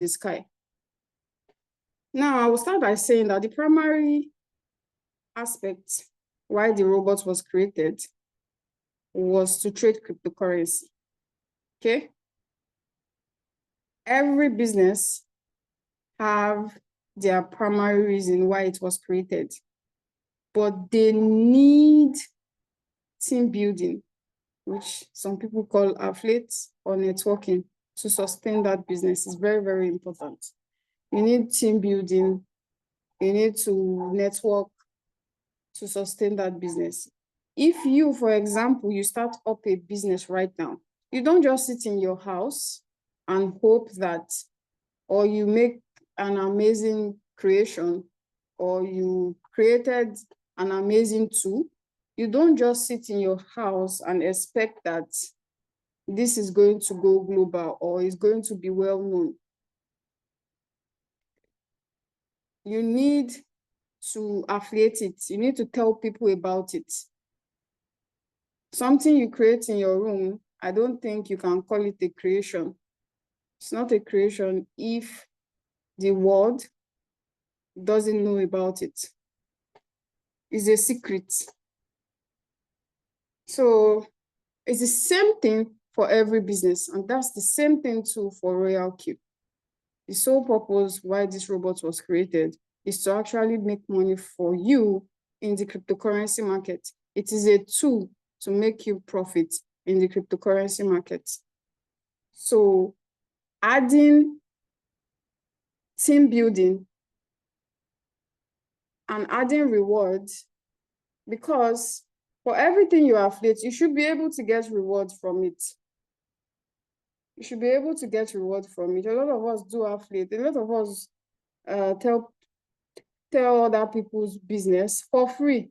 the sky. Now, I will start by saying that the primary aspect why the robot was created was to trade cryptocurrency. Okay? Every business have their primary reason why it was created, but they need team building, which some people call affiliates or networking, to sustain that business. Is very, very important. You need team building. You need to network to sustain that business. If you, for example, you start up a business right now, you don't just sit in your house and hope that, or you make an amazing creation, or you created an amazing tool. You don't just sit in your house and expect that this is going to go global or is going to be well known. You need to affiliate it. You need to tell people about it. Something you create in your room, I don't think you can call it a creation. It's not a creation if the world doesn't know about it. It's a secret. So it's the same thing for every business, and that's the same thing too for RoyalQ. The sole purpose why this robot was created is to actually make money for you in the cryptocurrency market. It is a tool to make you profit in the cryptocurrency market. So adding team building and adding rewards, because for everything you affiliate, you should be able to get rewards from it. You should be able to get reward from it. A lot of us do affiliate. A lot of us tell other people's business for free.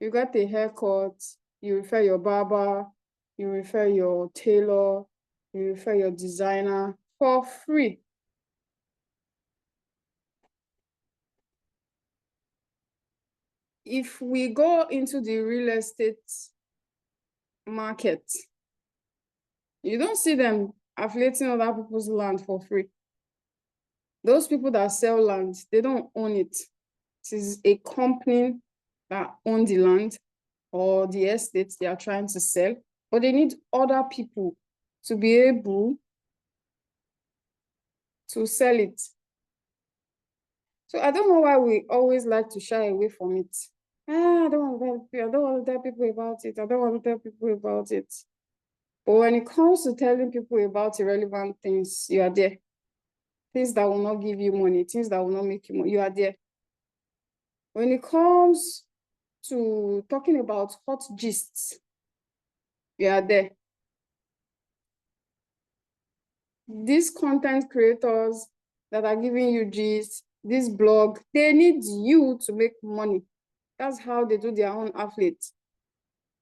You got a haircut, you refer your barber, you refer your tailor, you refer your designer for free. If we go into the real estate market, you don't see them affiliating other people's land for free. Those people that sell land, they don't own it. It is a company that owns the land or the estates they are trying to sell, but they need other people to be able to sell it. So I don't know why we always like to shy away from it. I don't want to tell people about it. I don't want to tell people about it. But when it comes to telling people about irrelevant things, you are there. Things that will not give you money, things that will not make you money, you are there. When it comes to talking about hot gists, you are there. These content creators that are giving you gists, this blog, they need you to make money. That's how they do their own affiliate.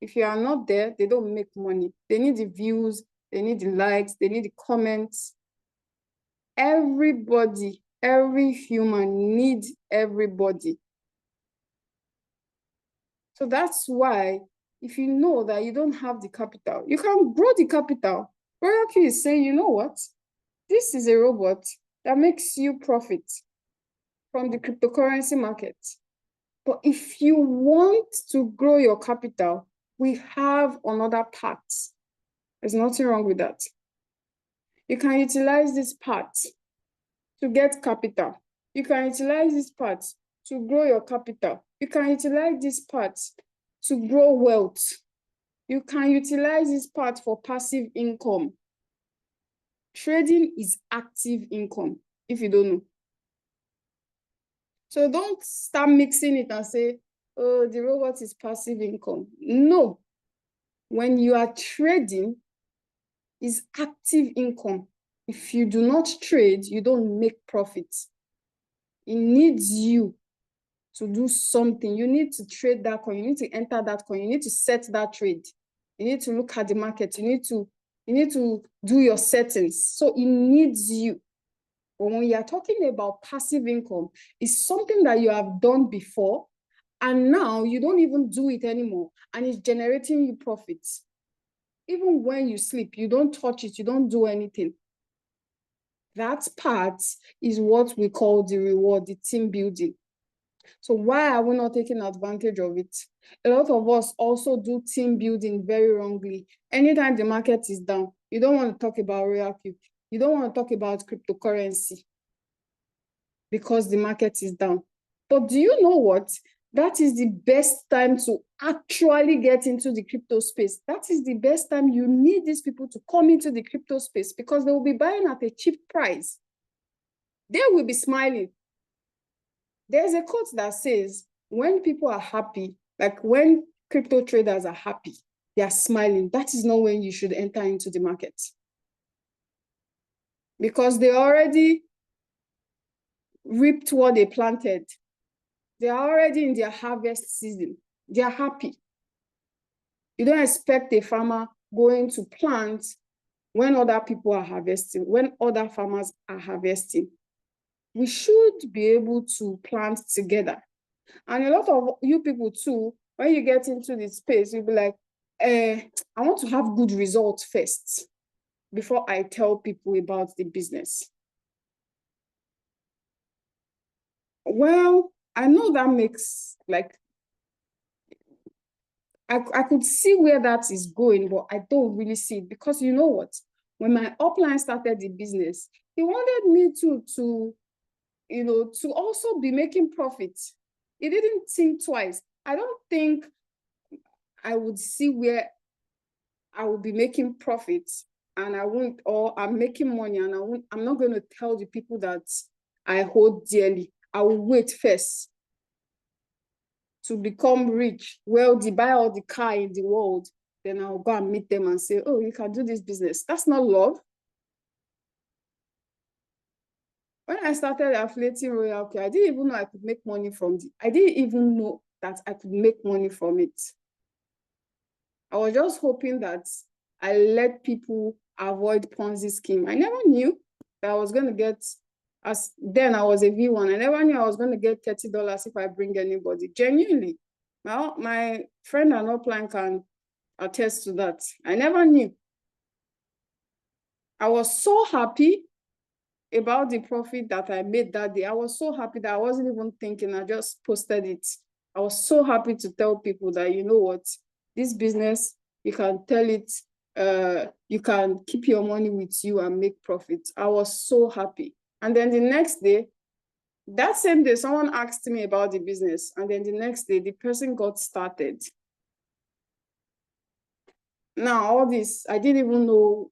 If you are not there, they don't make money. They need the views, they need the likes, they need the comments. Everybody, every human needs everybody. So that's why, if you know that you don't have the capital, you can grow the capital. RoyalQ is saying, you know what? This is a robot that makes you profit from the cryptocurrency market. But if you want to grow your capital, we have another path. There's nothing wrong with that. You can utilize this path to get capital. You can utilize this path to grow your capital. You can utilize this path to grow wealth. You can utilize this path for passive income. Trading is active income, if you don't know. So don't start mixing it and say, oh, the robot is passive income. No. When you are trading, it's active income. If you do not trade, you don't make profits. It needs you to do something. You need to trade that coin. You need to enter that coin. You need to set that trade. You need to look at the market. You need to do your settings. So it needs you. But when you are talking about passive income, it's something that you have done before, and now you don't even do it anymore, and it's generating you profits. Even when you sleep, you don't touch it, you don't do anything. That part is what we call the reward, the team building. So why are we not taking advantage of it? A lot of us also do team building very wrongly. Anytime the market is down, you don't want to talk about RoyalQ. You don't want to talk about cryptocurrency because the market is down. But do you know what? That is the best time to actually get into the crypto space. That is the best time you need these people to come into the crypto space because they will be buying at a cheap price. They will be smiling. There's a quote that says, when people are happy, like when crypto traders are happy, they are smiling. That is not when you should enter into the market. Because they already reaped what they planted. They are already in their harvest season. They are happy. You don't expect a farmer going to plant when other people are harvesting, when other farmers are harvesting. We should be able to plant together. And a lot of you people too, when you get into this space, you'll be like, I want to have good results first before I tell people about the business. Well, I know that makes like, I could see where that is going, but I don't really see it because you know what? When my upline started the business, he wanted me to also be making profits. He didn't think twice. I don't think I would see where I will be making profits and I won't, or I'm making money and I'm not going to tell the people that I hold dearly. I will wait first to become rich, wealthy, buy all the car in the world. Then I'll go and meet them and say, oh, you can do this business. That's not love. When I started affiliating RoyalQ, I didn't even know I could make money from it. I didn't even know that I could make money from it. I was just hoping that I let people avoid Ponzi scheme. I never knew that I was going to get, as then I was a V1. I never knew I was going to get $30 if I bring anybody. Genuinely. Well, my friend and upline can attest to that. I never knew. I was so happy about the profit that I made that day. I was so happy that I wasn't even thinking. I just posted it. I was so happy to tell people that, you know what, this business, you can tell it, you can keep your money with you and make profit. I was so happy. And then the next day, that same day, someone asked me about the business. And then the next day, the person got started. Now, all this, I didn't even know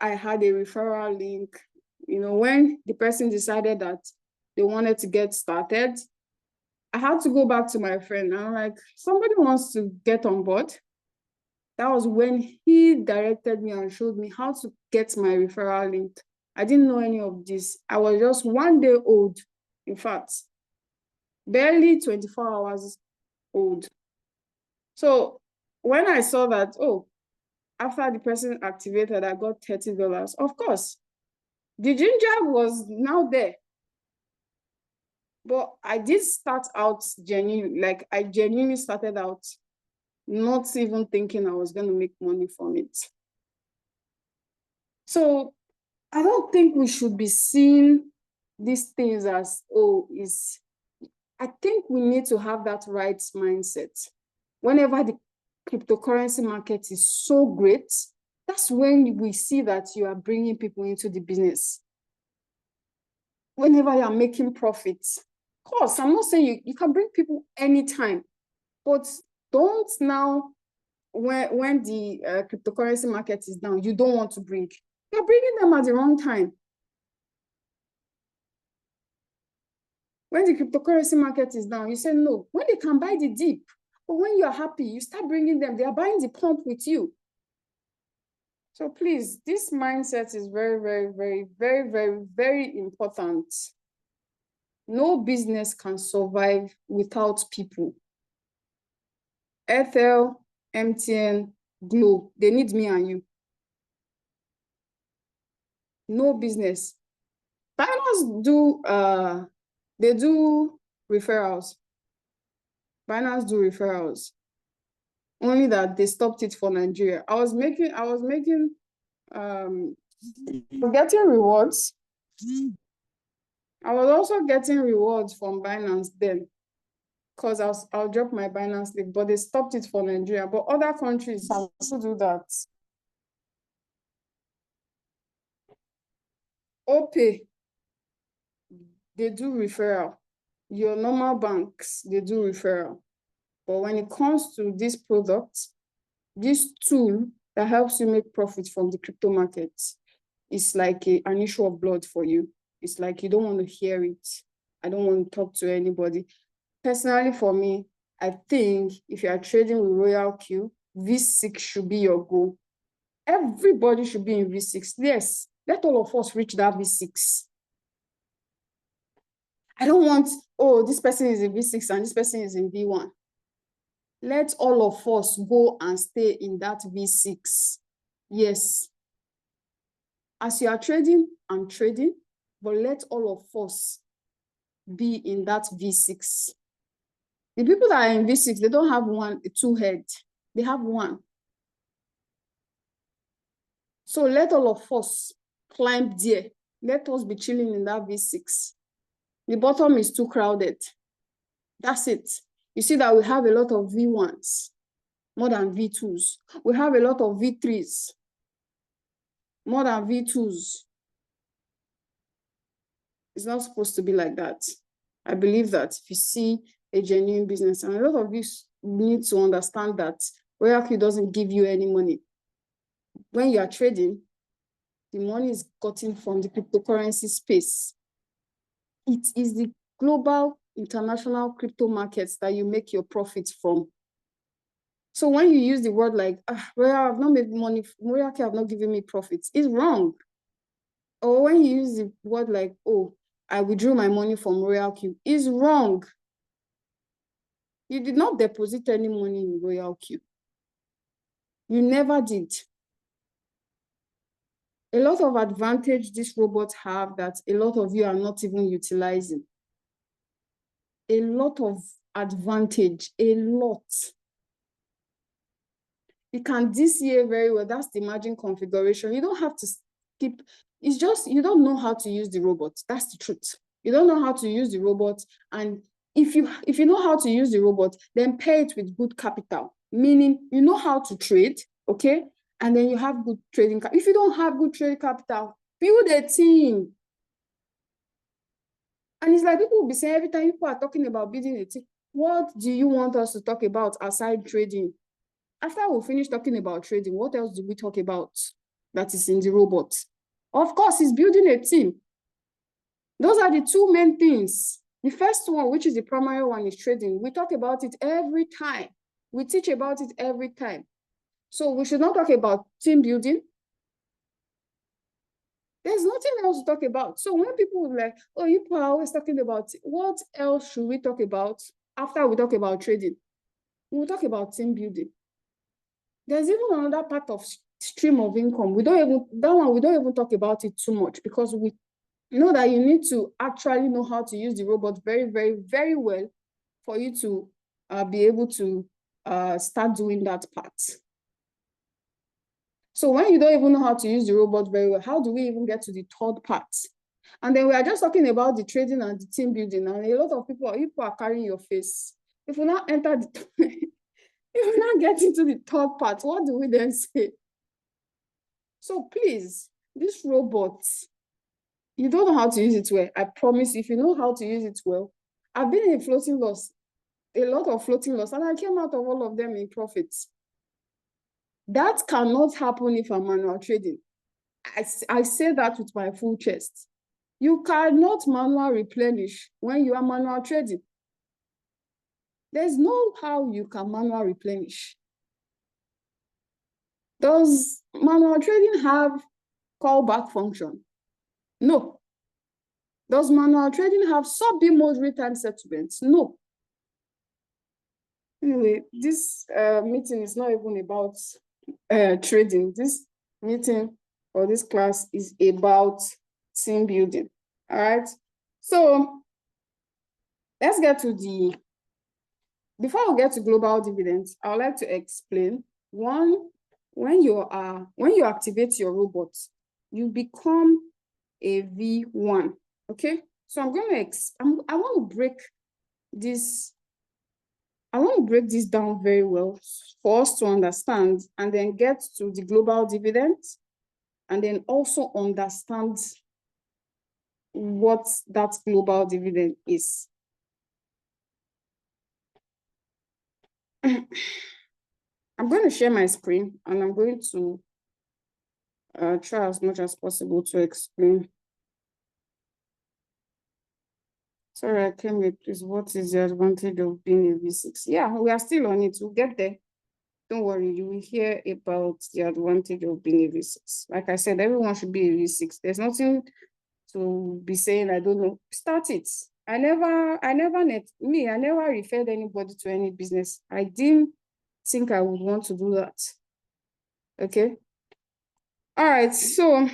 I had a referral link. You know, when the person decided that they wanted to get started, I had to go back to my friend. I'm like, somebody wants to get on board. That was when he directed me and showed me how to get my referral link. I didn't know any of this. I was just 1 day old. In fact, barely 24 hours old. So when I saw that, oh, after the person activated, I got $30. Of course, the ginger was now there. But I did start out genuinely, like I genuinely started out not even thinking I was going to make money from it. So I don't think we should be seeing these things as, oh, I think we need to have that right mindset. Whenever the cryptocurrency market is so great, that's when we see that you are bringing people into the business. Whenever you are making profits, of course, I'm not saying you can bring people anytime, but don't now, when the cryptocurrency market is down, you don't want to bring. You're bringing them at the wrong time. When the cryptocurrency market is down, you say no. When they can buy the dip, but when you're happy, you start bringing them. They are buying the pump with you. So please, this mindset is very, very, very, very, very, very important. No business can survive without people. Airtel, MTN, Glo, they need me and you. No business. Binance do, they do referrals. Binance do referrals. Only that they stopped it for Nigeria. I was getting rewards I was also getting rewards from Binance then, because I'll drop my Binance link, but they stopped it for Nigeria. But other countries also do that. OPay, they do referral. Your normal banks, they do referral. But when it comes to this product, this tool that helps you make profit from the crypto markets, it's like an issue of blood for you. It's like you don't want to hear it. I don't want to talk to anybody. Personally, for me, I think if you are trading with RoyalQ, V6 should be your goal. Everybody should be in V6. Yes, let all of us reach that V6. I don't want, oh, this person is in V6 and this person is in V1. Let all of us go and stay in that V6. Yes. As you are trading, I'm trading, but let all of us be in that V6. The people that are in V6, they don't have two heads. They have one. So let all of us climb there. Let us be chilling in that V6. The bottom is too crowded. That's it. You see that we have a lot of V1s, more than V2s. We have a lot of V3s, more than V2s. It's not supposed to be like that. I believe that if you see a genuine business, and a lot of you need to understand that RoyalQ doesn't give you any money. When you are trading, the money is gotten from the cryptocurrency space. It is the global international crypto markets that you make your profits from. So when you use the word like, Royal, I've not made money, RoyalQ have not given me profits, it's wrong. Or when you use the word like, oh, I withdrew my money from RoyalQ, it's wrong. You did not deposit any money in RoyalQ. You never did. A lot of advantage these robots have that a lot of you are not even utilizing. A lot of advantage, a lot. You can DCA very well. That's the margin configuration. You don't have to skip. It's just, you don't know how to use the robot. That's the truth. You don't know how to use the robot. And if you know how to use the robot, then pay it with good capital, meaning you know how to trade, okay? And then you have good trading capital. If you don't have good trading capital, build a team. And it's like people will be saying every time people are talking about building a team, what do you want us to talk about aside trading? After we finish talking about trading, what else do we talk about that is in the robot? Of course, it's building a team. Those are the two main things. The first one, which is the primary one, is trading. We talk about it every time. We teach about it every time. So we should not talk about team building. There's nothing else to talk about. So when people are like, oh, you are always talking about it, what else should we talk about after we talk about trading? We'll talk about team building. There's even another part of stream of income. We don't even talk about it too much because we know that you need to actually know how to use the robot very, very, very well for you to be able to start doing that part. So when you don't even know how to use the robot very well, how do we even get to the third part? And then we are just talking about the trading and the team building, and a lot of people are carrying your face. If we now enter the if we now get into the third part, what do we then say? So please, this robot, you don't know how to use it well. I promise, if you know how to use it well, I've been in floating loss, a lot of floating loss, and I came out of all of them in profits. That cannot happen if I'm manual trading. I say that with my full chest. You cannot manual replenish when you are manual trading. There's no how you can manual replenish. Does manual trading have callback function? No. Does manual trading have sub-B mode real-time settlements? No. Anyway, this meeting is not even about trading. This meeting or this class is about team building. All right. So let's get to before we get to global dividends, I would like to explain one, when you activate your robot, you become a V1. Okay, so I'm going to I want to break this. I want to break this down very well for us to understand, and then get to the global dividend, and then also understand what that global dividend is. I'm going to share my screen, and I'm going to try as much as possible to explain. Sorry, I came with, please. What is the advantage of being a V6? Yeah, we are still on it. We'll get there. Don't worry, you will hear about the advantage of being a V6. Like I said, everyone should be a V6. There's nothing to be saying, I don't know. Start it. I never referred anybody to any business. I didn't think I would want to do that. Okay. All right, so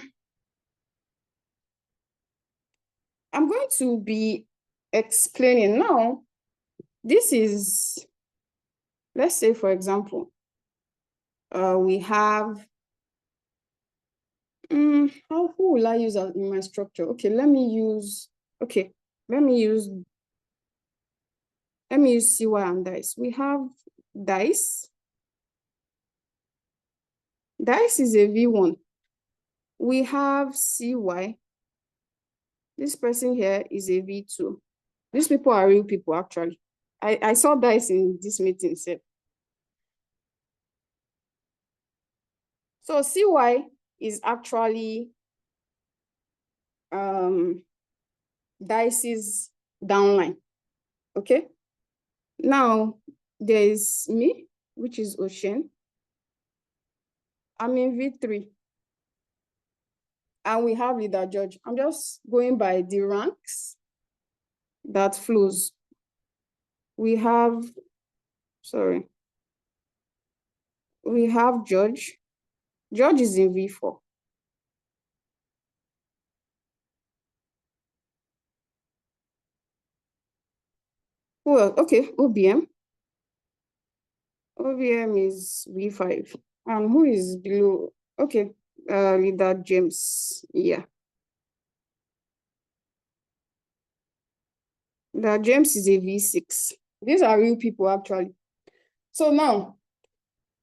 I'm going to be explaining now. This is, let's say, for example, we have, who will I use in my structure? Okay, let me use CY and dice. We have dice. Dice is a V1. We have CY. This person here is a V2. These people are real people, actually. I saw dice in this meeting. So CY is actually dice's downline. Okay. Now there is me, which is Ocean. I'm in V3. And we have leader George. I'm just going by the ranks that flows. We have George. George is in V4. Well, okay, OBM. OBM is V5. And who is below? Okay, leader James. Yeah. Leader James is a V6. These are real people, actually. So now,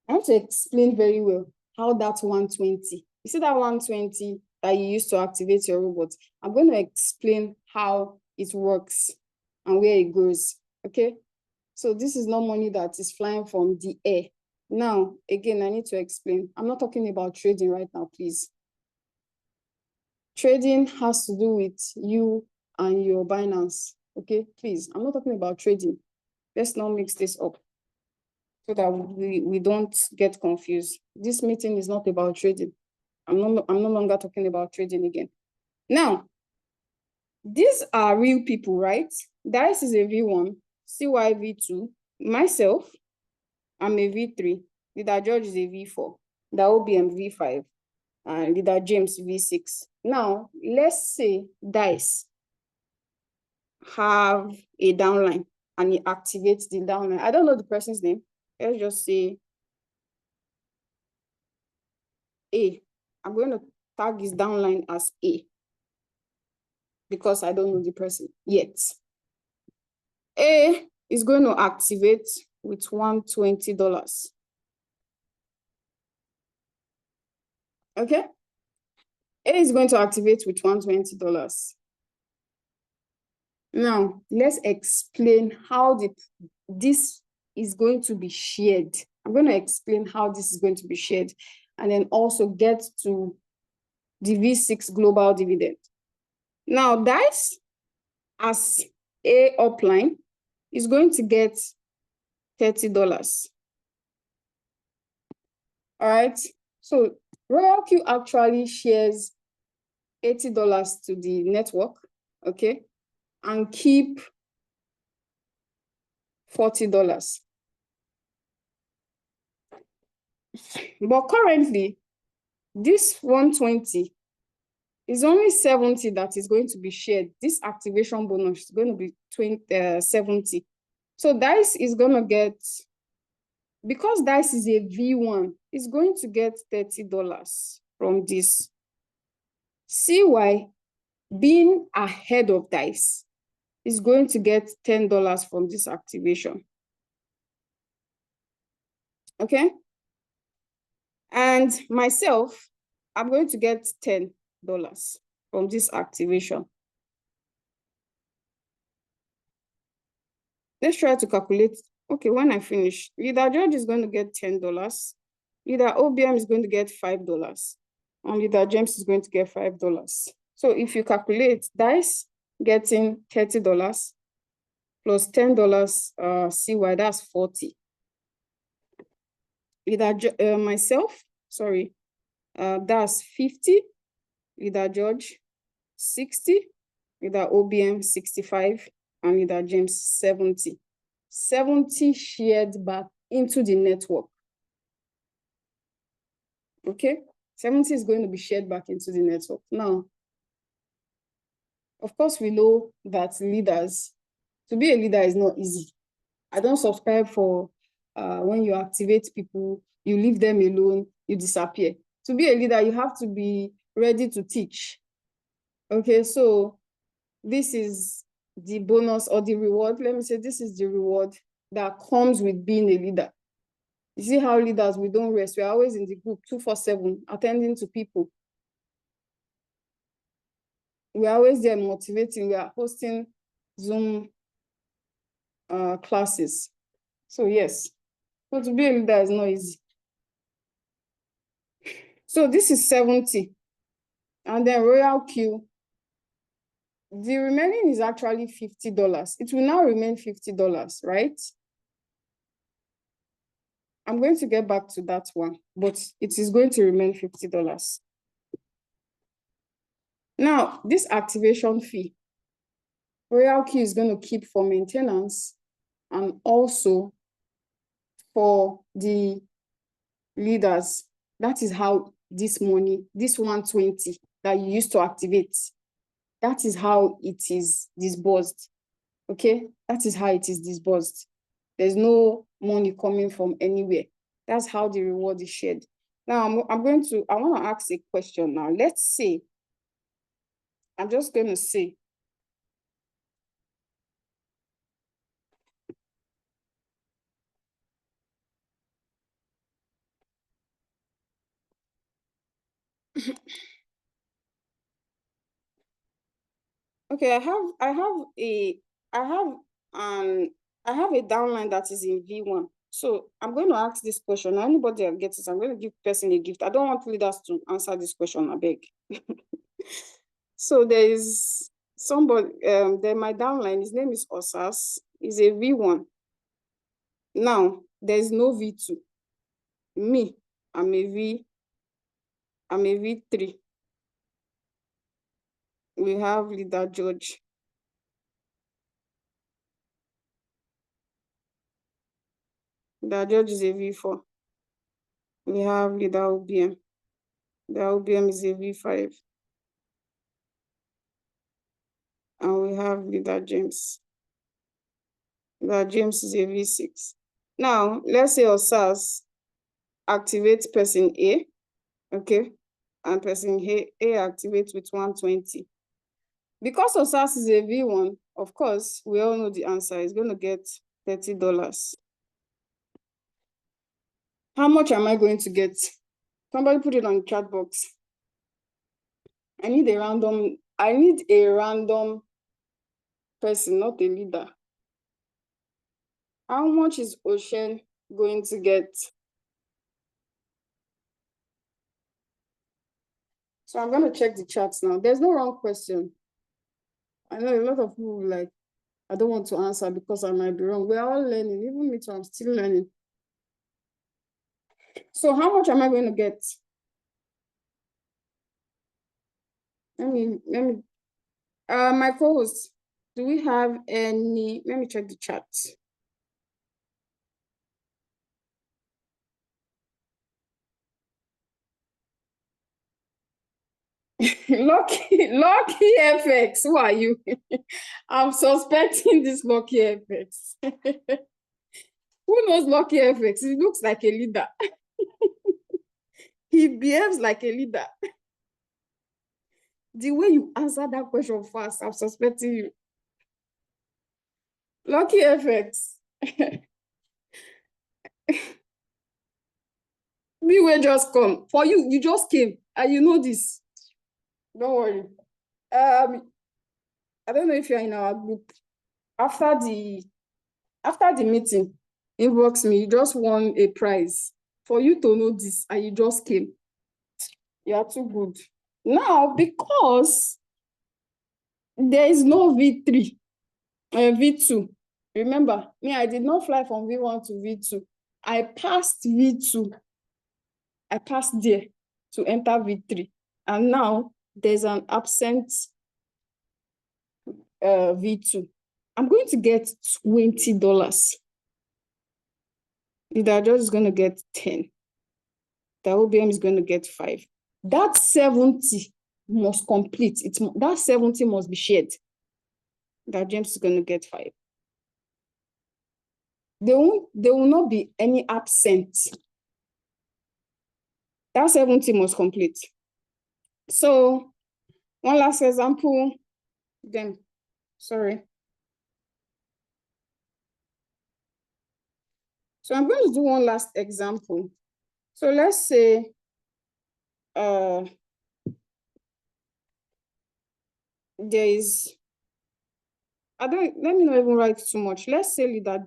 I want to explain very well how that 120, you see that 120 that you use to activate your robot? I'm going to explain how it works and where it goes, okay? So this is not money that is flying from the air. Now, again, I need to explain. I'm not talking about trading right now, please. Trading has to do with you and your Binance, okay? Please, I'm not talking about trading. Let's not mix this up so that we don't get confused. This meeting is not about trading. I'm no longer talking about trading again. Now, these are real people, right? Dice is a V1, CY V2, myself, I'm a V3, Leader George is a V4, the OBM V5, and Leader James V6. Now, let's say Dice have a downline and he activates the downline. I don't know the person's name. Let's just say A. I'm going to tag his downline as A because I don't know the person yet. A is going to activate with $120. Okay? A is going to activate with $120. Now, let's explain how this is going to be shared. I'm going to explain how this is going to be shared and then also get to the V6 global dividend. Now, DICE as A upline is going to get $30. All right. So RoyalQ actually shares $80 to the network, okay, and keep $40. But currently, this 120 is only 70 that is going to be shared. This activation bonus is going to be 70. So DICE is going to get, because DICE is a V1, it's going to get $30 from this. CY being ahead of dice is going to get $10 from this activation. Okay? And myself, I'm going to get $10 from this activation. Let's try to calculate. Okay, when I finish, leader George is going to get $10. Leader OBM is going to get $5. And leader James is going to get $5. So if you calculate dice getting $30 plus $10 CY, that's 40. Leader myself, sorry, that's 50. Leader George, 60. Leader OBM, 65. And leader James, 70. 70 shared back into the network. Okay, 70 is going to be shared back into the network. Now, of course, we know that leaders, to be a leader is not easy. I don't subscribe for when you activate people, you leave them alone, you disappear. To be a leader, you have to be ready to teach. Okay, so this is the bonus or the reward. Let me say this is the reward that comes with being a leader. You see how leaders, we don't rest. We're always in the group 24/7, attending to people. We're always there motivating. We are hosting Zoom classes. So yes, so to be a leader is not easy. So this is 70. And then RoyalQ, the remaining is actually $50. It will now remain $50, right? I'm going to get back to that one, but it is going to remain $50. Now, this activation fee, RoyalQ is going to keep for maintenance and also for the leaders. That is how this money, this 120 that you used to activate, that is how it is disbursed. Okay, that is how it is disbursed. There's no money coming from anywhere. That's how the reward is shared. Now, I want to ask a question now. Let's say, I'm just going to say, okay, I have a downline that is in V1. So I'm going to ask this question. Anybody that gets it, I'm going to give person a gift. I don't want leaders to answer this question, I beg. So there is somebody, then my downline, his name is Osas, is a V1. Now, there's no V2. Me, I'm a V3. We have leader George. Leader George is a V4. We have leader OBM. The OBM is a V5. And we have leader James. Leader James is a V6. Now, let's say Osas activates person A, okay? And person A activates with 120. Because Osas is a V1, of course, we all know the answer. It's going to get $30. How much am I going to get? Somebody put it on the chat box. I need a random person, not a leader. How much is Ocean going to get? So I'm going to check the chats now. There's no wrong question. I know a lot of people like, I don't want to answer because I might be wrong. We're all learning. Even me too, I'm still learning. So how much am I going to get? Let me, my co-host, do we have any, let me check the chat. Lucky FX, who are you? I'm suspecting this Lucky FX. Who knows Lucky FX? He looks like a leader. He behaves like a leader. The way you answer that question fast, I'm suspecting you. Lucky effects. Me will just come. For you, you just came and you know this. Don't worry. I don't know if you're in our group. After the meeting, inbox me. You just won a prize. For you to know this and you just came. You are too good. Now, because there is no V3, V2. Remember, me, I did not fly from V1 to V2. I passed V2. I passed there to enter V3. And now there's an absent V2. I'm going to get $20. The judge is going to get 10. The OBM is going to get 5. That 70 must complete. That 70 must be shared. That James is going to get 5. There will not be any absent. That 70 must complete. So one last example. Then, sorry. So I'm going to do one last example. So let's say there is, let me not even write too much. Let's say leader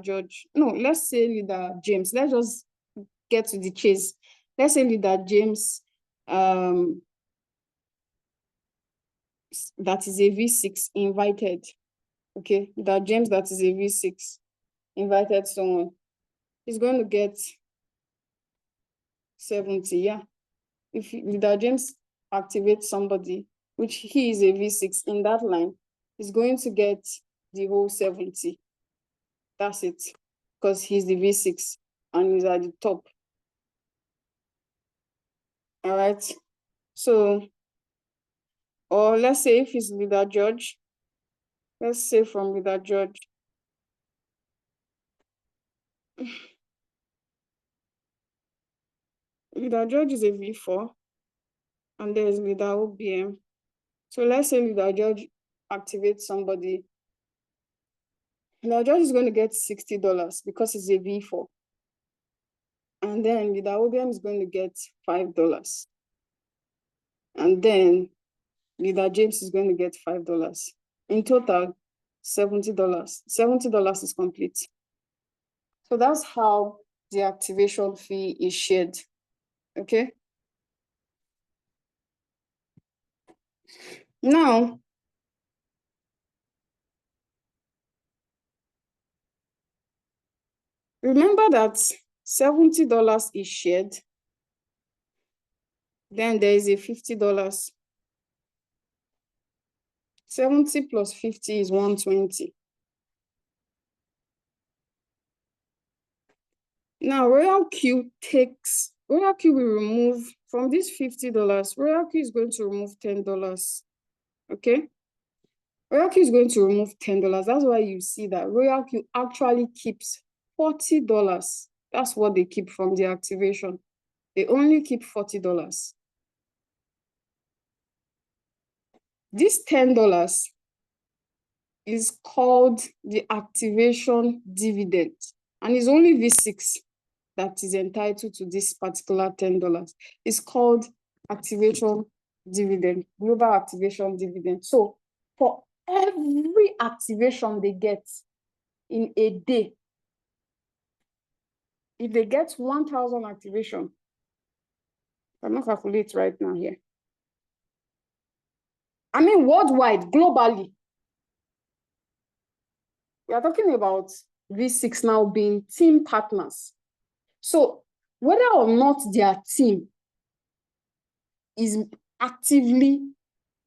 George. No, let's say leader James. Let's just get to the chase. Let's say leader James, that is a V6 invited. Okay, leader James, that is a V6 invited someone. He's going to get 70, yeah. If leader James activates somebody, which he is a V6 in that line, he's going to get the whole 70. That's it, because he's the V6 and he's at the top. All right. So, or let's say if he's leader George, let's say from leader George, leader George is a V4, and there's leader OBM. So let's say leader George activates somebody. Leader George is going to get $60 because it's a V4. And then leader OBM is going to get $5. And then leader James is going to get $5. In total, $70. $70 is complete. So that's how the activation fee is shared. Okay. Now, remember that $70 is shared. Then there is a $50. 70 plus 50 is 120. Now, RoyalQ will remove from this $50, RoyalQ is going to remove $10. Okay? RoyalQ is going to remove $10. That's why you see that RoyalQ actually keeps $40. That's what they keep from the activation. They only keep $40. This $10 is called the activation dividend, and it's only V6 that is entitled to this particular $10. It's called activation dividend, global activation dividend. So for every activation they get in a day, if they get 1,000 activation, I'm not calculate right now here. I mean, worldwide, globally, we are talking about V6 now being team partners. So whether or not their team is actively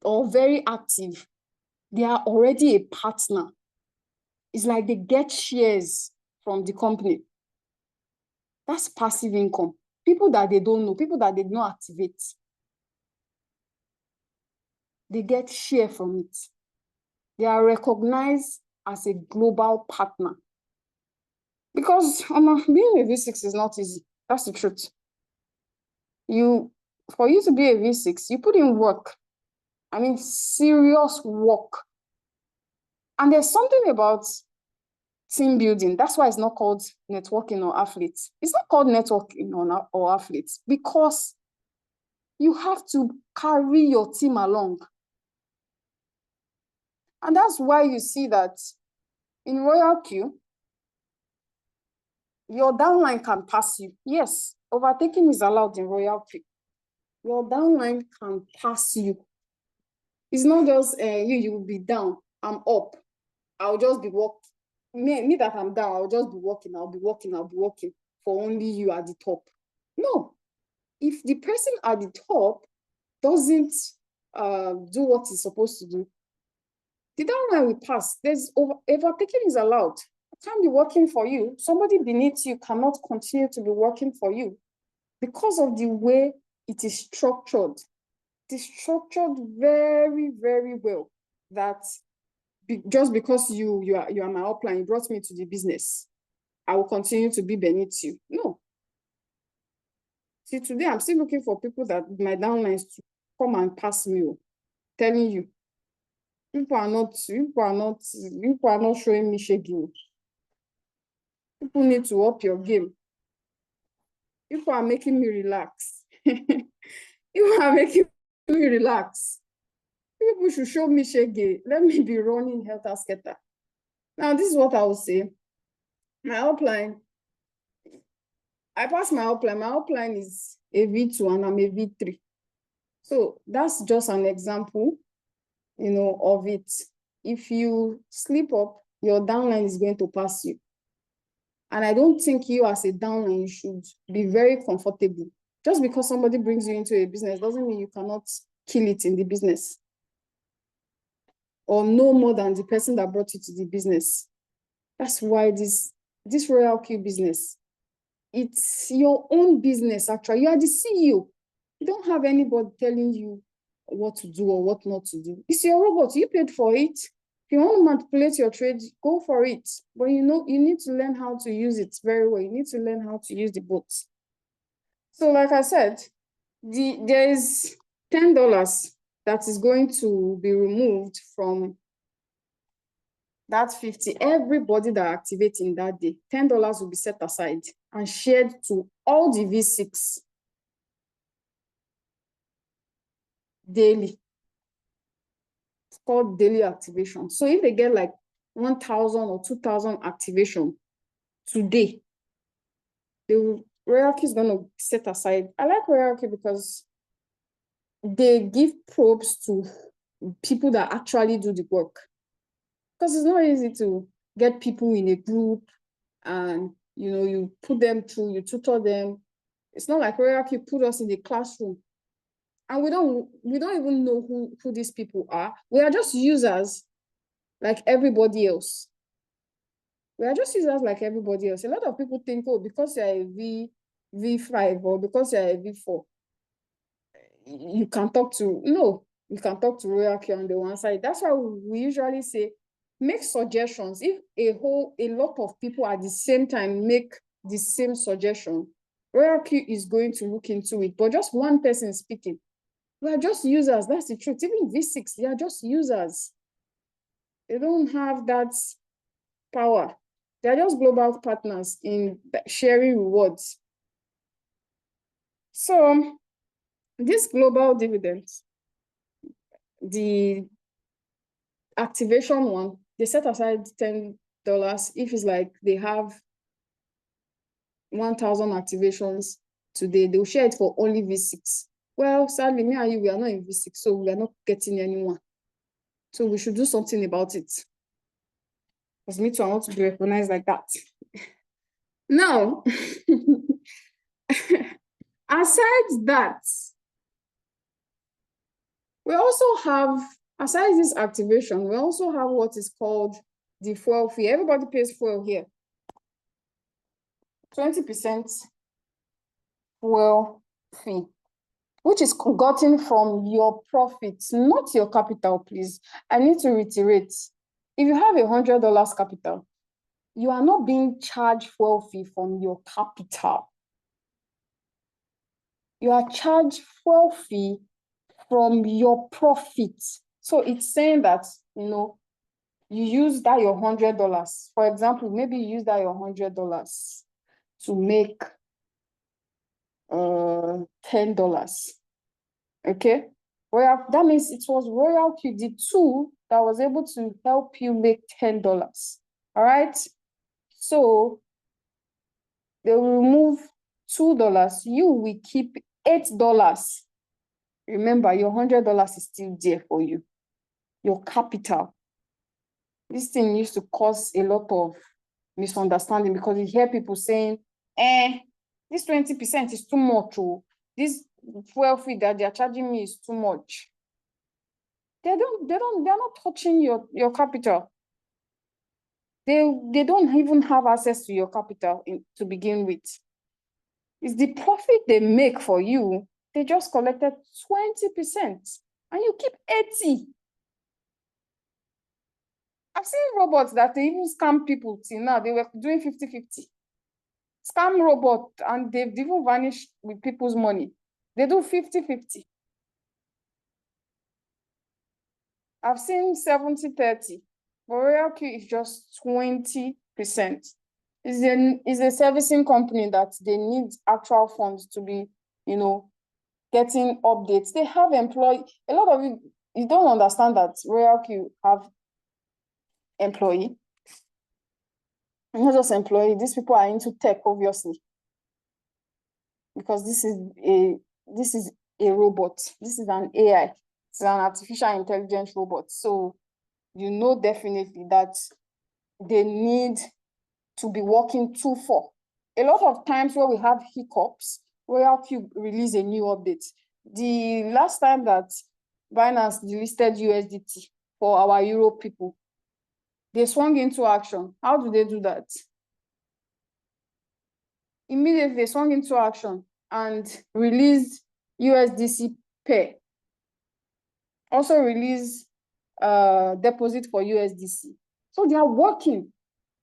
or very active, they are already a partner. It's like they get shares from the company. That's passive income. People that they don't know, people that they don't activate, they get share from it. They are recognized as a global partner. Because being a V6 is not easy. That's the truth. For you to be a V6, you put in work. I mean, serious work. And there's something about team building. That's why it's not called networking or athletes. It's not called networking or athletes because you have to carry your team along. And that's why you see that in RoyalQ, your downline can pass you. Yes, overtaking is allowed in RoyalQ. Your downline can pass you. It's not just you will be down, I'm up. I'll just be walking. Me that I'm down, I'll just be walking, I'll be walking for only you at the top. No. If the person at the top doesn't do what he's supposed to do, the downline will pass. Overtaking is allowed. I can't be working for you. Somebody beneath you cannot continue to be working for you because of the way it is structured. It is structured very, very well that just because you are my upline, you brought me to the business, I will continue to be beneath you. No. See, today I'm still looking for people that my downlines to come and pass me, telling you. People are not showing me shaking. People need to up your game. People are making me relax. People are making me relax. People should show me shaggy. Let me be running helter skelter. Now, this is what I will say. My outline, I passed my outline. My outline is a V2 and I'm a V3. So that's just an example, of it. If you slip up, your downline is going to pass you. And I don't think you as a downline should be very comfortable. Just because somebody brings you into a business doesn't mean you cannot kill it in the business or know more than the person that brought you to the business. That's why this RoyalQ business, it's your own business, actually. You are the CEO. You don't have anybody telling you what to do or what not to do. It's your robot. You paid for it. If you want to manipulate your trade, go for it. But you need to learn how to use it very well. You need to learn how to use the bots. So like I said, there is $10 that is going to be removed from that 50. Everybody that activates in that day, $10 will be set aside and shared to all the V6 daily. It's called daily activation. So if they get like 1,000 or 2,000 activation today, RoyalQ is going to set aside. I like RoyalQ because they give probes to people that actually do the work. Because it's not easy to get people in a group and you put them through, you tutor them. It's not like RoyalQ put us in the classroom and we don't even know who these people are. We are just users like everybody else. We are just users like everybody else. A lot of people think, oh, because you're a V5 or because you're a V4, you can talk to, no, you can talk to RoyalQ on the one side. That's why we usually say, make suggestions. If a lot of people at the same time make the same suggestion, RoyalQ is going to look into it. But just one person speaking, we are just users. That's the truth. Even V6, they are just users. They don't have that power. They are just global partners in sharing rewards. So this global dividends, the activation one, they set aside $10 if it's like they have 1,000 activations today, they'll share it for only V6. Well, sadly, me and you, we are not in V6, so we are not getting anyone. So we should do something about it. Because me too, I want to be recognized like that. Now, aside that, we also have, aside this activation, we also have what is called the fuel fee. Everybody pays fuel here. 20% fuel fee, which is gotten from your profits, not your capital, please. I need to reiterate. If you have $100 capital, you are not being charged fuel fee from your capital. You are charged fuel fee from your profit. So it's saying that, you use that your $100. For example, maybe you use that your $100 to make $10. Okay. Well, that means it was RoyalQ, the tool that was able to help you make $10. All right. So they will remove $2. You will keep $8. Remember, your $100 is still there for you. Your capital. This thing used to cause a lot of misunderstanding because you hear people saying, this 20% is too much. Oh, this fuel fee that they're charging me is too much. They're not touching your capital. They don't even have access to your capital to begin with. It's the profit they make for you. They just collected 20% and you keep 80. I've seen robots that they even scam people till now. They were doing 50-50. Scam robot, and they've even vanished with people's money. They do 50-50. I've seen 70-30. But RoyalQ is just 20%. It's a servicing company that they need actual funds to be, getting updates. They have employee. A lot of you don't understand that RoyalQ have employee. Not just employee. These people are into tech, obviously, because this is a robot. This is an AI. It's an artificial intelligence robot. So you know definitely that they need to be working 2-4. A lot of times when we have hiccups, RoyalQ release a new update. The last time that Binance delisted USDT for our Euro people, they swung into action. How do they do that? Immediately they swung into action and released USDC pair. Also release deposit for USDC. So they are working.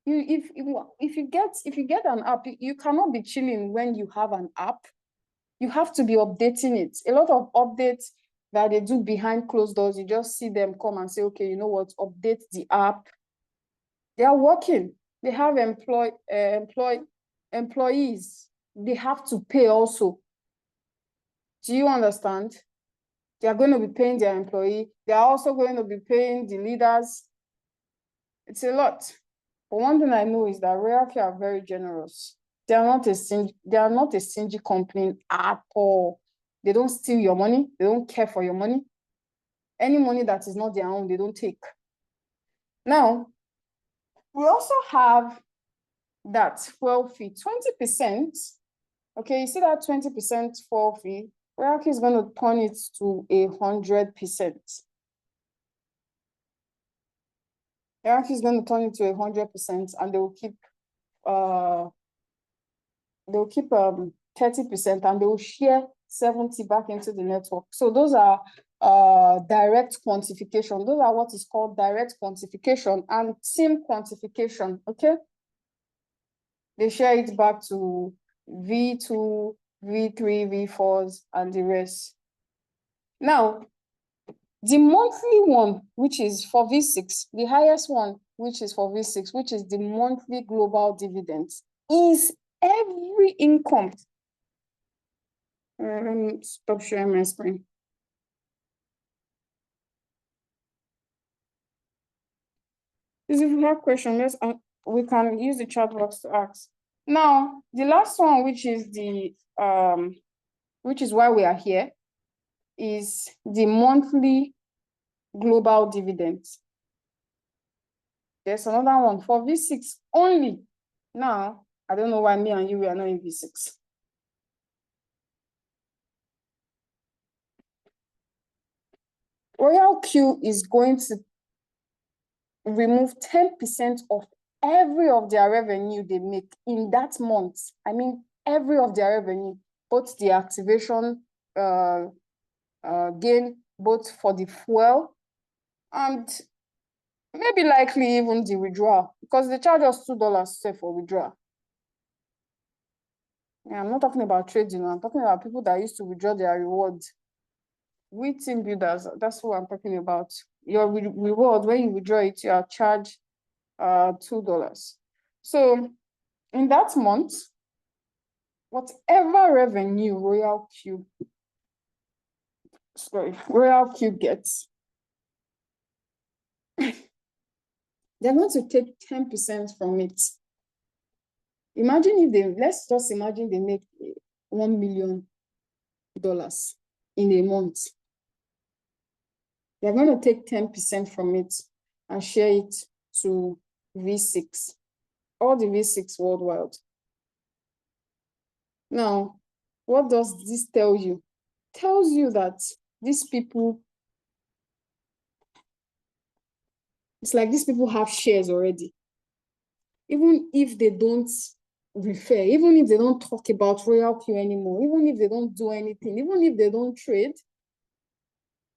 If you get an app, you cannot be chilling when you have an app. You have to be updating it. A lot of updates that they do behind closed doors, you just see them come and say, okay, you know what, update the app. They are working. They have employees. They have to pay also. Do you understand? They are going to be paying their employee. They are also going to be paying the leaders. It's a lot. But one thing I know is that RoyalQ are very generous. They are not a stingy company at all. They don't steal your money. They don't care for your money. Any money that is not their own, they don't take. Now, we also have that fuel fee, 20%. Okay, you see that 20% fuel fee? RoyalQ is going to turn it to 100%. RoyalQ is going to turn it to 100%, and they will keep 30%, and they will share 70 back into the network. So those are direct quantification. Those are what is called direct quantification and team quantification. Okay, they share it back to V2, V3, V4s, and the rest. Now, the monthly one, which is for V6, the highest one, which is for V6, which is the monthly global dividends, is every income. Let me stop sharing my screen. If you have questions, we can use the chat box to ask. Now, the last one, which is why we are here, is the monthly global dividends. There's another one for V6 only. Now, I don't know why me and you are not in V6. RoyalQ is going to remove 10% of every of their revenue they make in that month. I mean, every of their revenue, both the activation gain, both for the fuel and maybe likely even the withdrawal, because they charge us $2 say for withdrawal. Yeah, I'm not talking about trading. I'm talking about people that used to withdraw their rewards. We team builders, that's what I'm talking about. Your reward, when you withdraw it, you are charged $2. So in that month, whatever revenue RoyalQ gets, they're going to take 10% from it. Imagine if let's just imagine they make $1 million in a month. They're going to take 10% from it and share it to V6, all the V6 worldwide. Now, what does this tell you? It tells you that these people, it's like these people have shares already. Even if they don't refer, even if they don't talk about RoyalQ anymore, even if they don't do anything, even if they don't trade,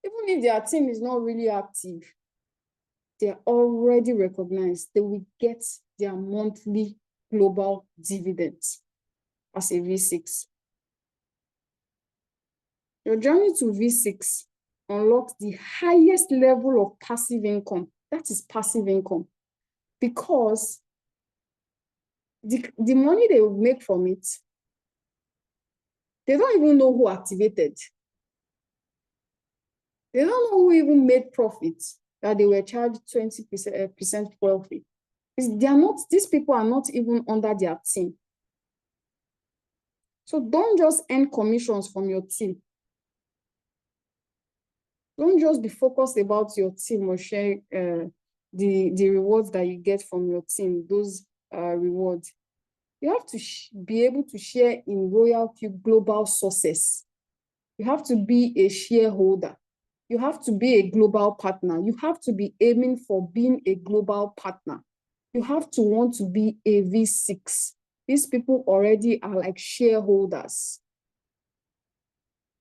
even if their team is not really active, they're already recognized. They will get their monthly global dividends as a V6. Your journey to V6 unlocks the highest level of passive income. That is passive income. Because the money they will make from it, they don't even know who activated. They don't know who even made profits that they were charged 20% profit. These people are not even under their team. So don't just earn commissions from your team. Don't just be focused about your team or share the rewards that you get from your team, those rewards. You have to be able to share in RoyalQ global success. You have to be a shareholder. You have to be a global partner. You have to be aiming for being a global partner. You have to want to be a V6. These people already are like shareholders.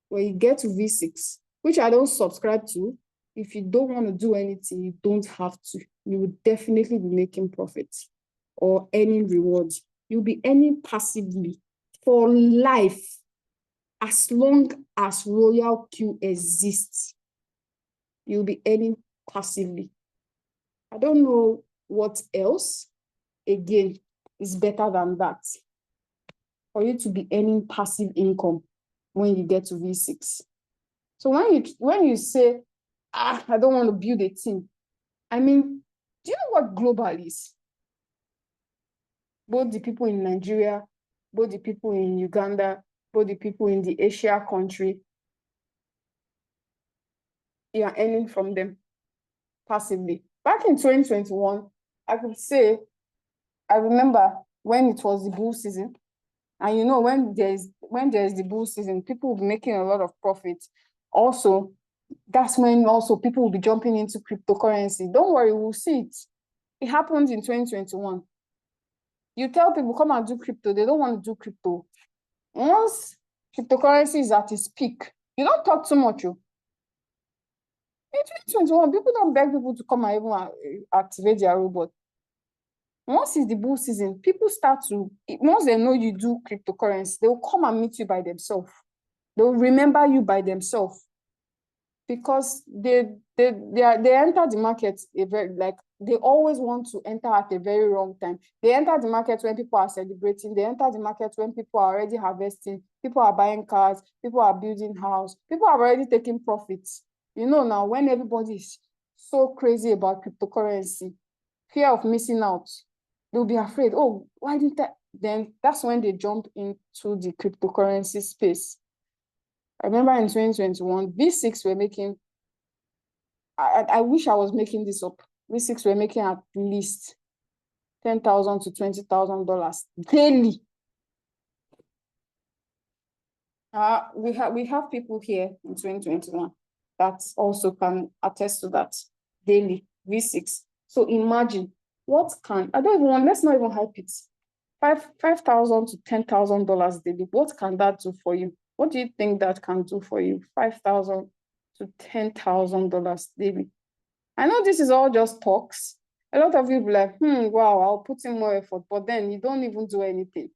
When you get to V6, which I don't subscribe to, if you don't want to do anything, you don't have to. You will definitely be making profits or earning rewards. You'll be earning passively for life as long as RoyalQ exists. You'll be earning passively. I don't know what else, again, is better than that. For you to be earning passive income when you get to V6. So when you say, I don't want to build a team, I mean, do you know what global is? Both the people in Nigeria, both the people in Uganda, both the people in the Asia country, you are earning from them passively. Back in 2021, I could say, I remember when it was the bull season, and you know, when there's the bull season, people will be making a lot of profit. Also, that's when also people will be jumping into cryptocurrency. Don't worry, we'll see it. It happened in 2021. You tell people, come and do crypto. They don't want to do crypto. Once cryptocurrency is at its peak, you don't talk too much. In 2021, people don't beg people to come and even activate their robot. Once it's the bull season, people start to, once they know you do cryptocurrency, they will come and meet you by themselves. They will remember you by themselves. Because they enter the market they always want to enter at a very wrong time. They enter the market when people are celebrating. They enter the market when people are already harvesting. People are buying cars. People are building house. People are already taking profits. You know, now when everybody is so crazy about cryptocurrency, fear of missing out, they'll be afraid. Oh, why didn't that? Then that's when they jump into the cryptocurrency space. I remember in 2021, V6 were making, I wish I was making this up. V6 were making at least $10,000 to $20,000 daily. We have people here in 2021 that also can attest to that daily V6. So imagine let's not even hype it. $5,000 to $10,000 daily. What can that do for you? What do you think that can do for you? $5,000 to $10,000 daily. I know this is all just talks. A lot of you be like, wow, I'll put in more effort, but then you don't even do anything.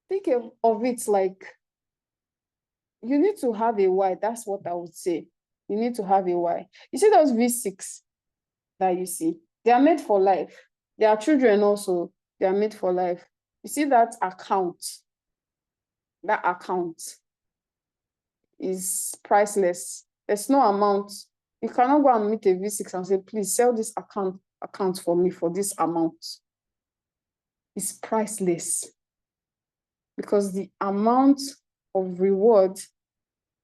Think of it like you need to have a why. That's what I would say. You need to have a why. You see those V6 that you see, they are made for life. Their children also, they are made for life. You see that account is priceless. There's no amount. You cannot go and meet a V6 and say, please sell this account for me for this amount. It's priceless, because the amount of reward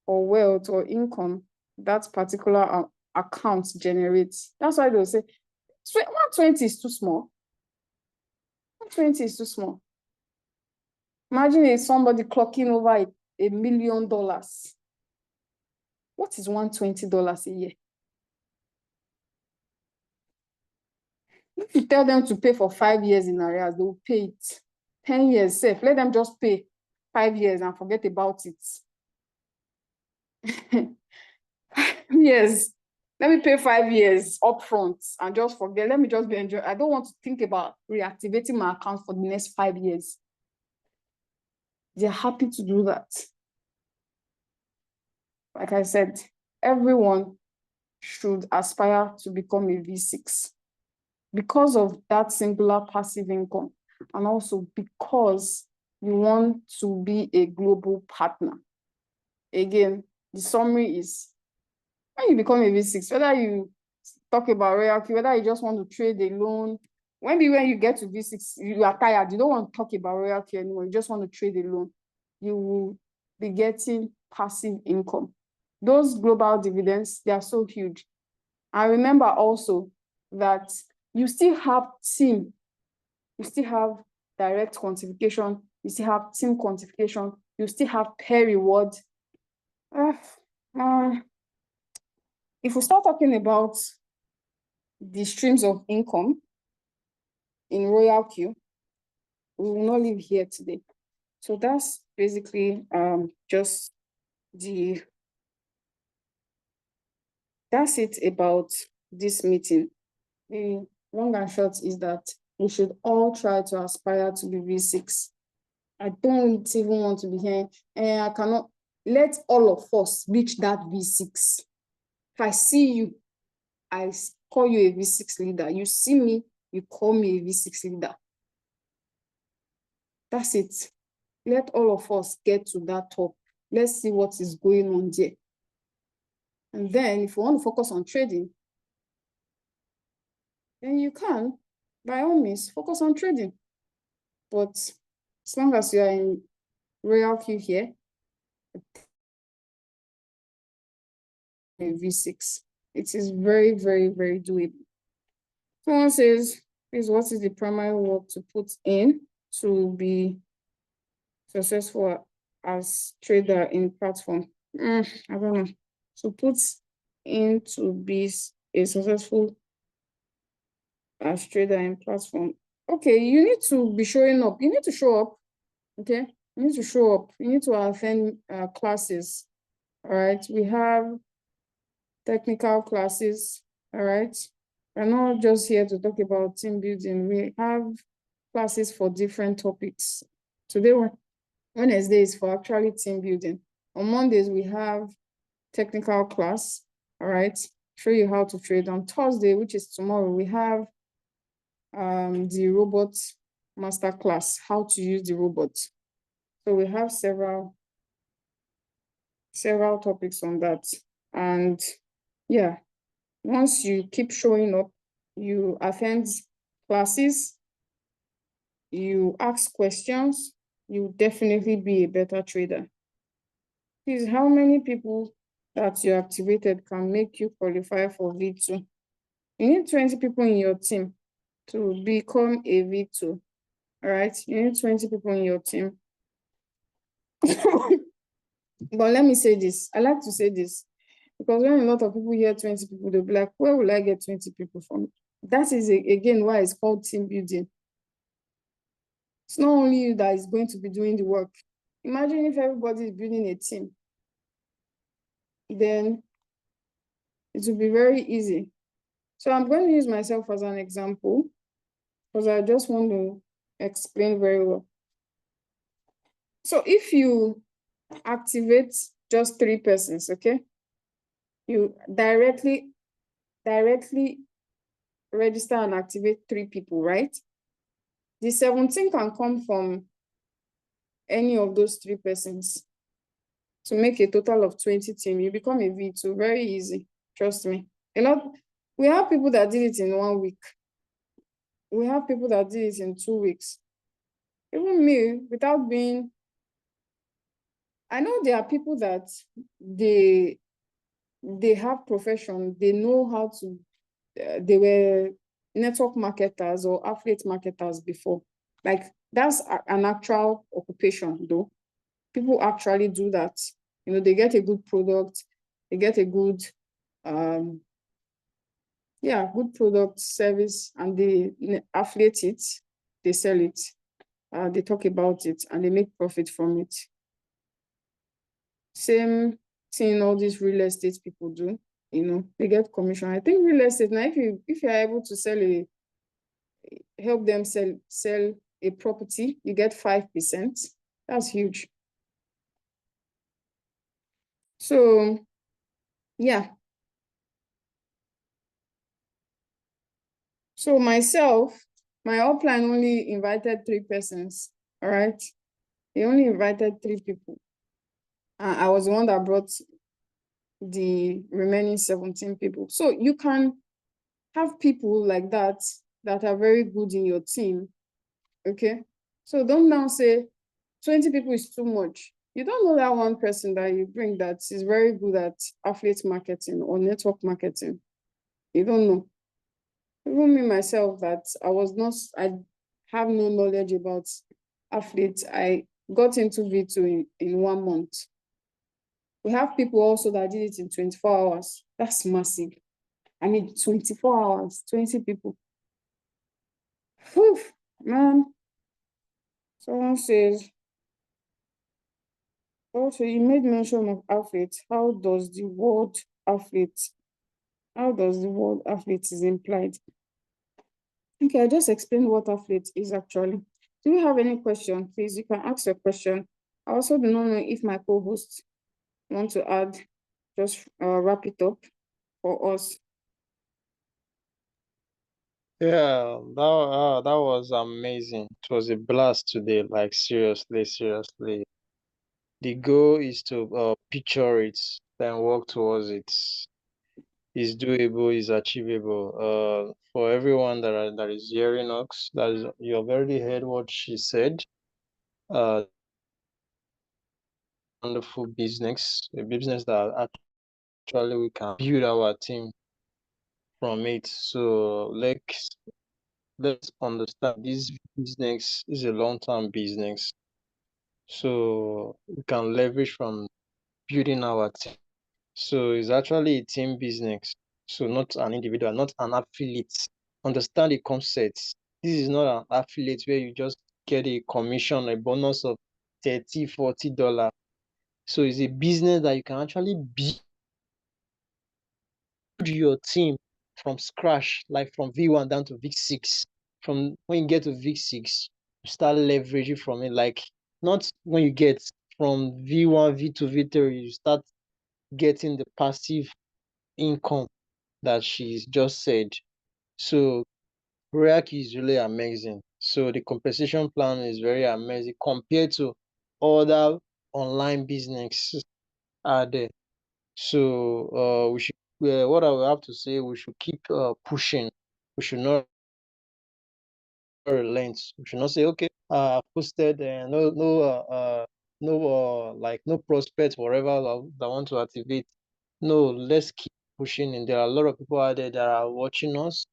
or wealth or income that particular account generates. That's why they'll say 120 is too small. 120 is too small. Imagine if somebody clocking over $1 million. What is $120 a year? If you tell them to pay for 5 years in arrears, they will pay it. 10 years safe. Let them just pay 5 years and forget about it. Yes. Let me pay 5 years upfront and just forget. Let me just be enjoying. I don't want to think about reactivating my account for the next 5 years. They're happy to do that. Like I said, everyone should aspire to become a V6 because of that singular passive income, and also because you want to be a global partner. Again, the summary is, when you become a V6, whether you talk about RoyalQ, whether you just want to trade alone, when you get to V6, you are tired, you don't want to talk about RoyalQ anymore, you just want to trade alone, you will be getting passive income. Those global dividends, they are so huge. And remember also that you still have team, you still have direct quantification, you still have team quantification, you still have pair reward. If we start talking about the streams of income in RoyalQ, we will not leave here today. So that's basically just that's it about this meeting. The long and short is that we should all try to aspire to be V6. I don't even want to be here, and I cannot let all of us reach that V6. If I see you, I call you a V6 leader. You see me, you call me a V6 leader. That's it. Let all of us get to that top. Let's see what is going on there. And then if you want to focus on trading, then you can, by all means, focus on trading. But as long as you are in RoyalQ here, a V6, it is very, very, very doable. Someone says, please, what is the primary work to put in to be successful as trader in platform? I don't know. To put in to be a successful as trader in platform. Okay, you need to be showing up. You need to show up. Okay, you need to show up. You need to attend classes. All right, we have technical classes. All right, we're not just here to talk about team building. We have classes for different topics. Today, Wednesday is for actually team building. On Mondays, we have technical class. All right, show you how to trade. On Thursday, which is tomorrow, we have the robot master class, how to use the robot. So we have several topics on that. And yeah, once you keep showing up, you attend classes, you ask questions, you definitely be a better trader. Please, how many people that you activated can make you qualify for V2? You need 20 people in your team to become a V2. All right, you need 20 people in your team. But let me say this. I like to say this because when a lot of people hear 20 people, they'll be like, where will I get 20 people from? That is, again, why it's called team building. It's not only you that is going to be doing the work. Imagine if everybody is building a team. Then it will be very easy. So I'm going to use myself as an example because I just want to explain very well. So if you activate just 3 persons, okay? You directly register and activate 3 people, right? The 17 can come from any of those 3 persons to make a total of 20 team. You become a V2, very easy. Trust me. We have people that did it in 1 week. We have people that did it in 2 weeks. Even me, without being, I know there are people that they have profession, they know how to, they were network marketers or affiliate marketers before. Like that's an actual occupation though. People actually do that. You know, they get a good product, they get a good, good product service, and they affiliate it, they sell it, they talk about it, and they make profit from it. Same thing all these real estate people do, you know, they get commission. I think real estate now, if you're able to help them sell a property, you get 5%. That's huge. So yeah. So myself, my upline only invited 3 persons. All right. He only invited 3 people. I was the one that brought the remaining 17 people. So you can have people like that are very good in your team. Okay. So don't now say 20 people is too much. You don't know that one person that you bring that is very good at affiliate marketing or network marketing. You don't know. Even me myself, that I have no knowledge about affiliate. I got into V2 in 1 month. We have people also that did it in 24 hours. That's massive. I mean, 24 hours, 20 people. Whew, man. Someone says, also, you made mention of athlete. How does the word athlete is implied? Okay, I just explained what athlete is actually. Do you have any question? Please, you can ask your question. I also do not know if my co-hosts want to add, just wrap it up for us. Yeah, that was amazing. It was a blast today. Like seriously, seriously. The goal is to picture it, then work towards it. Is doable, is achievable. For everyone that is hearing us, you've already heard what she said. Wonderful business, a business that actually we can build our team from it. So let's understand this business is a long-term business. So we can leverage from building our team. So it's actually a team business. So not an individual, not an affiliate. Understand the concepts. This is not an affiliate where you just get a commission, a bonus of $30, $40. So it's a business that you can actually build your team from scratch, like from V1 down to V6. From when you get to V6, you start leveraging from it. Like not when you get from V1, V2, V3, you start getting the passive income that she's just said. So RoyalQ is really amazing. So the compensation plan is very amazing compared to other online businesses out there. So we should what I will have to say, we should keep pushing. We should not relent. We should not say, okay, I posted no prospect whatever that want to activate. No, let's keep pushing. And there are a lot of people out there that are watching us.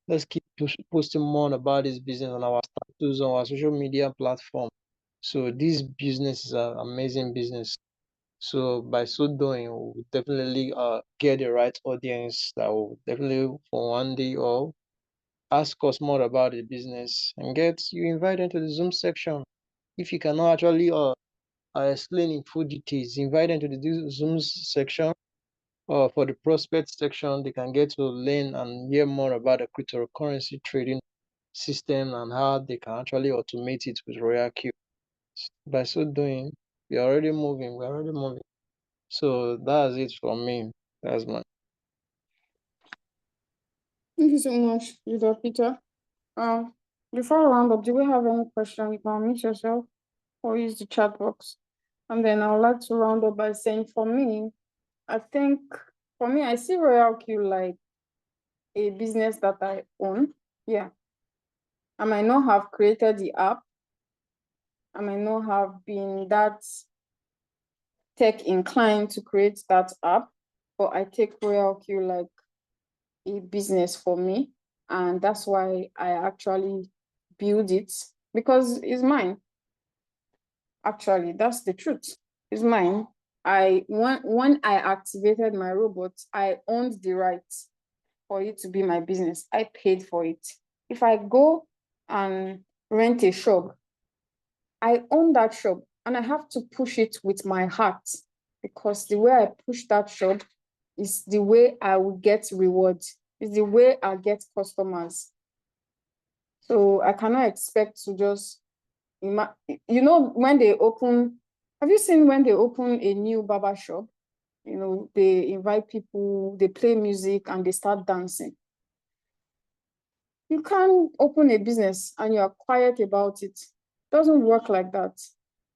Let's keep posting more about this business on our status on our social media platform. So this business is an amazing business. So by so doing, we'll definitely get the right audience that will definitely for one day or ask us more about the business and get you invited to the Zoom section. If you cannot actually explain in full details, invite them to the Zoom section or for the prospect section. They can get to learn and hear more about the cryptocurrency trading system and how they can actually automate it with RoyalQ. By so doing, we're already moving. We're already moving. So that's it for me. That's my Thank you so much, Leader Peter. Um, Before I round up, do we have any question? You can unmute yourself or use the chat box. And then I would like to round up by saying, for me, I think, I see RoyalQ like a business that I own. Yeah. I might not have created the app. I might not have been that tech inclined to create that app, but I take RoyalQ like a business for me. And that's why I actually build it, because it's mine. Actually, that's the truth. It's mine. When I activated my robot, I owned the right for it to be my business. I paid for it. If I go and rent a shop, I own that shop and I have to push it with my heart, because the way I push that shop is the way I will get rewards, is the way I get customers. So I cannot expect to just, when they open, have you seen when they open a new barber shop? They invite people, they play music and they start dancing. You can't open a business and you are quiet about it. It doesn't work like that.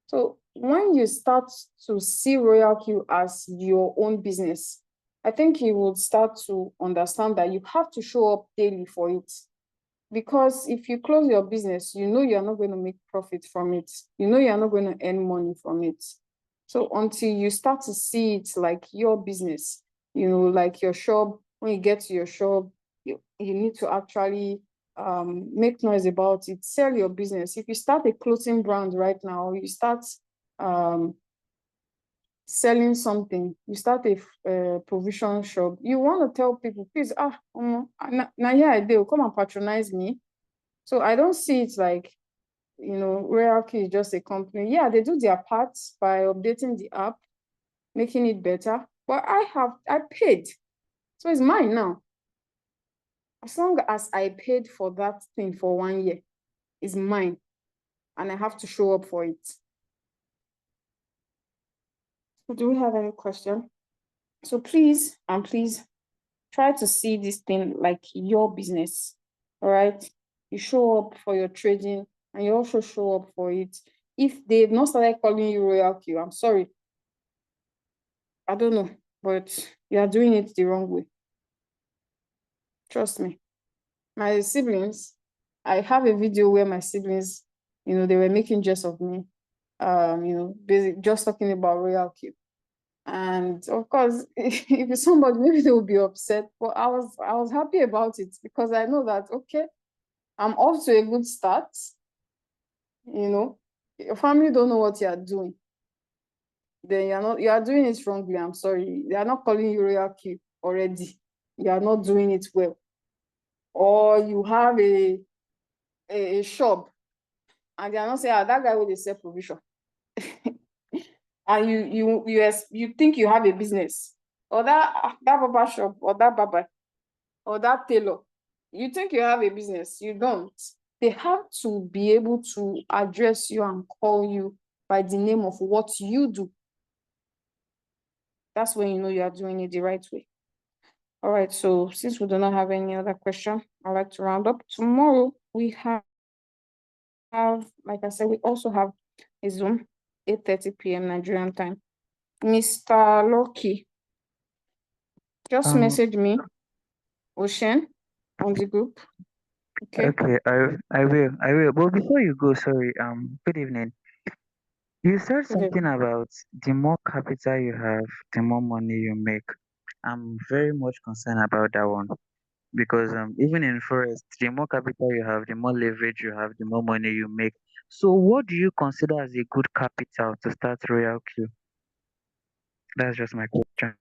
So when you start to see RoyalQ as your own business, I think you will start to understand that you have to show up daily for it. Because if you close your business, you're not going to make profit from it. You're not going to earn money from it. So until you start to see it like your business, like your shop, when you get to your shop, you need to actually make noise about it, sell your business. If you start a clothing brand right now, you start selling something, you start a provision shop, you want to tell people, please, now here I do, come and patronize me. So I don't see it like, RoyalQ is just a company. Yeah, they do their part by updating the app, making it better. But I paid. So it's mine now. As long as I paid for that thing for 1 year, it's mine. And I have to show up for it. So do we have any question? So please, try to see this thing like your business. All right. You show up for your trading and you also show up for it. If they've not started calling you RoyalQ, I'm sorry. I don't know, but you are doing it the wrong way. Trust me. My siblings, I have a video where my siblings, they were making jest of me, basically just talking about RoyalQ. And of course, if it's somebody, maybe they will be upset. But I was happy about it because I know that, okay, I'm off to a good start. Your family don't know what you are doing. Then you are doing it wrongly. I'm sorry. They are not calling you RoyalQ already. You are not doing it well. Or you have a shop and they are not saying, that guy will sell provision. And you think you have a business, or that barber shop, or that barber, or that tailor. You think you have a business, you don't. They have to be able to address you and call you by the name of what you do. That's when you are doing it the right way. All right, so since we do not have any other question, I'd like to round up. Tomorrow we have, like I said, we also have a Zoom, 8:30 p.m. Nigerian time. Mr. Lucky, just Um, message me, Ocean, on the group. Okay. okay, I will. But before you go, sorry, good evening. You said Good something evening. about the more capital you have, the more money you make. I'm very much concerned about that one because even in forest, the more capital you have, the more leverage you have, the more money you make. So, what do you consider as a good capital to start Royal Q? That's just my question.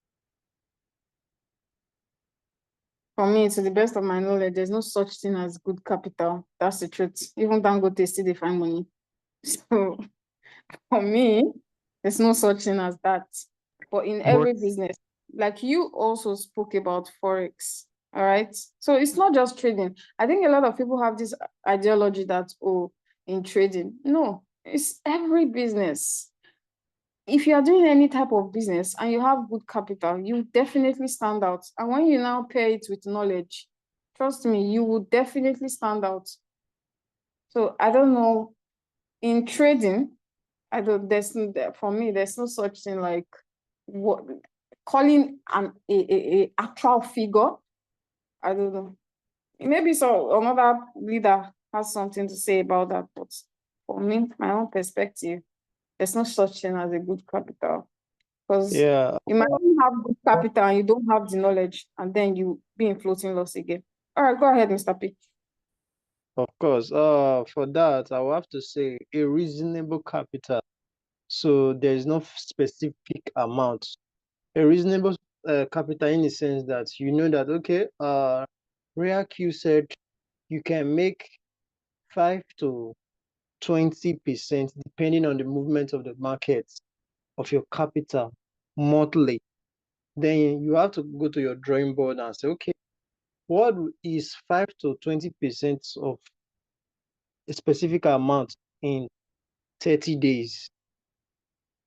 For me, to the best of my knowledge, there's no such thing as good capital. That's the truth. Even Dangote still they find money. So for me, there's no such thing as that. But in But every business, like you also spoke about Forex, all right? So it's not just trading. I think a lot of people have this ideology that, in trading. No, it's every business. if you are doing any type of business and you have good capital, you definitely stand out. And when you now pair it with knowledge, trust me, you will definitely stand out. So I don't know, in trading, I don't, for me, there's no such thing like what calling a actual figure. I don't know. Maybe so another leader has something to say about that, but for me, my own perspective, there's no such thing as a good capital. Because Yeah, you might even have good capital and you don't have the knowledge, and then you be in floating loss again. All right, go ahead, Mr. P. of course. For that, I will have to say a reasonable capital. So there is no specific amount. A reasonable capital in the sense that you know that okay, RoyalQ said you can make 5 to 20% depending on the movement of the market of your capital monthly. Then you have to go to your drawing board and say, okay, what is 5 to 20% of a specific amount in 30 days?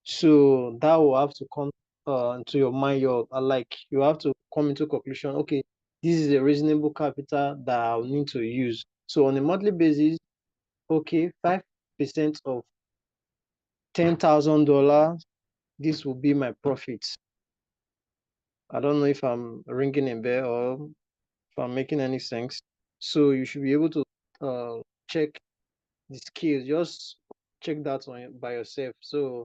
So that will have to come into your mind. You have to come into conclusion. Okay, this is a reasonable capital that I'll need to use. So on a monthly basis, okay, 5% of $10,000. This will be my profit. I don't know if I'm ringing a bell or if I'm making any sense. So you should be able to check the skills. Just check that by yourself. So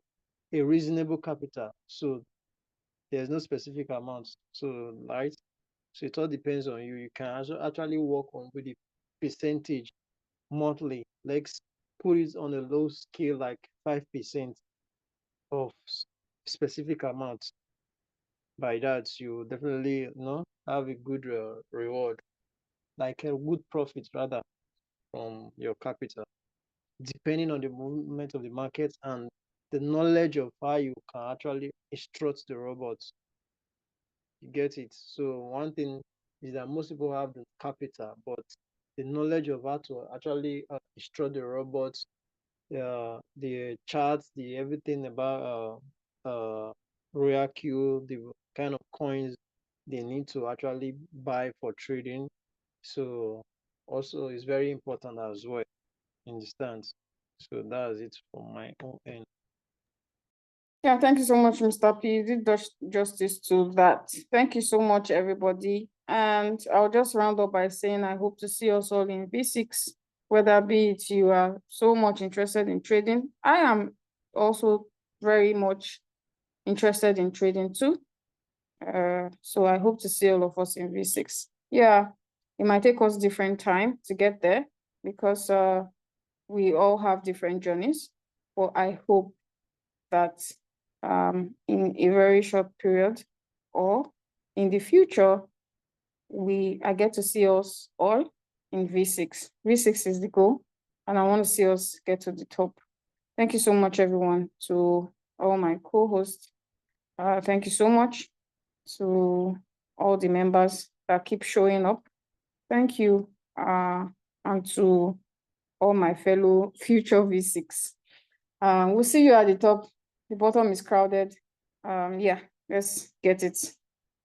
a reasonable capital. So there's no specific amount. So right. So it all depends on you. You can actually work on with the percentage monthly. Let's put it on a low scale, like 5% of specific amount. By that, you definitely have a good reward, like a good profit rather from your capital, depending on the movement of the market and the knowledge of how you can actually instruct the robots. You get it? So one thing is that most people have the capital, but the knowledge of how to actually instruct the robots, the charts, the everything about RoyalQ, the kind of coins they need to actually buy for trading. So also it's very important as well in the stance. So that's it from my own end. Yeah, thank you so much, Mr. P. You did justice to that. Thank you so much, everybody. And I'll just round up by saying I hope to see us all in V6, whether be it you are so much interested in trading. I am also very much interested in trading too. So I hope to see all of us in V6. Yeah, it might take us different time to get there because we all have different journeys, but I hope that in a very short period or in the future, I get to see us all in V6. V6 is the goal, and I want to see us get to the top. Thank you so much, everyone, to all my co-hosts. Thank you so much to all the members that keep showing up. Thank you, and to all my fellow future V6. We'll see you at the top. The bottom is crowded. Yeah, let's get it.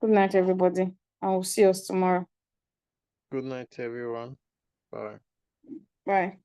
Good night, everybody, and we'll see us tomorrow. Good night, everyone. Bye. Bye.